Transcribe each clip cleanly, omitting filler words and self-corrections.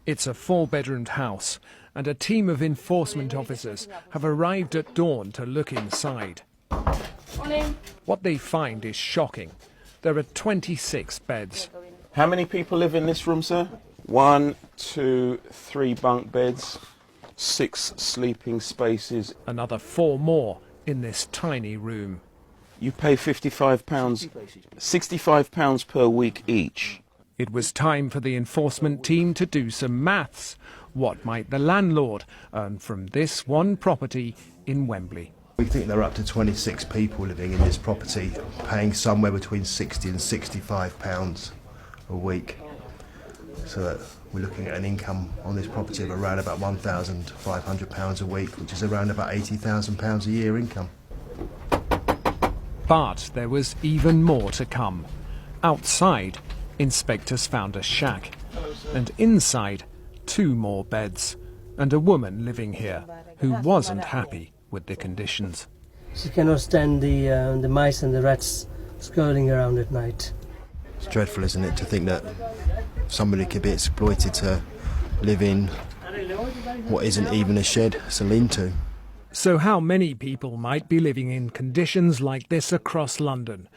It's a 4-bedroomed house, and a team of enforcement officers have arrived at dawn to look inside. What they find is shocking. There are 26 beds. How many people live in this room, sir? 1, 2, 3 bunk beds, 6 sleeping spaces. Another 4 more in this tiny room. You pay £65 per week each. It was time for the enforcement team to do some maths. What might the landlord earn from this one property in Wembley? We think there are up to 26 people living in this property, paying somewhere between £60 and £65 a week. So that we're looking at an income on this property of around about £1,500 a week, which is around about £80,000 a year income. But there was even more to come. Outside, inspectors found a shack, and inside, 2 more beds, and a woman living here who wasn't happy with the conditions. She cannot stand the mice and the rats scurrying around at night. It's dreadful, isn't it, to think that somebody could be exploited to live in what isn't even a shed, it's a lean-to. So how many people might be living in conditions like this across London?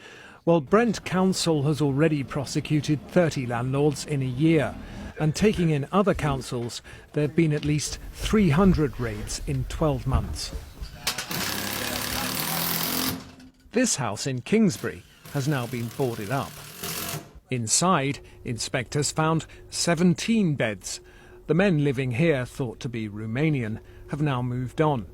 Well, Brent Council has already prosecuted 30 landlords in a year, and taking in other councils, there have been at least 300 raids in 12 months. This house in Kingsbury has now been boarded up. Inside, inspectors found 17 beds. The men living here, thought to be Romanian, have now moved on.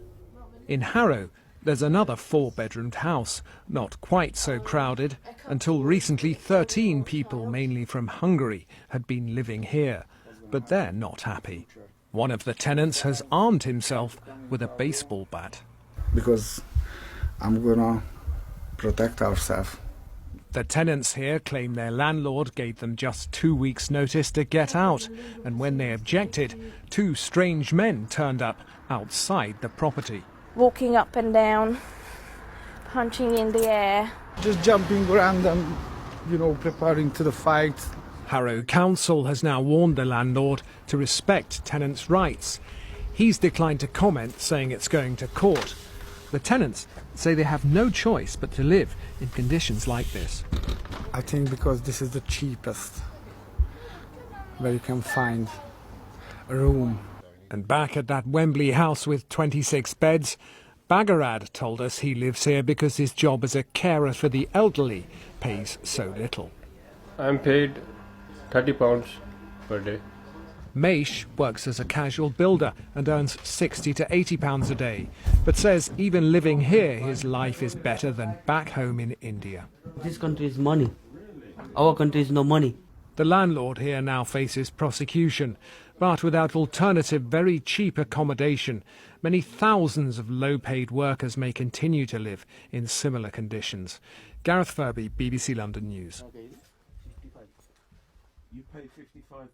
In Harrow, there's another 4-bedroomed house, not quite so crowded. Until recently, 13 people, mainly from Hungary, had been living here. But they're not happy. One of the tenants has armed himself with a baseball bat. Because I'm gonna protect ourselves. The tenants here claim their landlord gave them just 2 weeks' notice to get out, and when they objected, 2 strange men turned up outside the property. Walking up and down, punching in the air. Just jumping around and, preparing to the fight. Harrow Council has now warned the landlord to respect tenants' rights. He's declined to comment, saying it's going to court. The tenants say they have no choice but to live in conditions like this. I think because this is the cheapest where you can find a room. And back at that Wembley house with 26 beds, Bagharad told us he lives here because his job as a carer for the elderly pays so little. I'm paid £30 per day. Maish works as a casual builder and earns £60 to £80 a day, but says even living here his life is better than back home in India. This country is money. Our country is no money. The landlord here now faces prosecution, but without alternative, very cheap accommodation, many thousands of low-paid workers may continue to live in similar conditions. Gareth Furby, BBC London News. You pay 55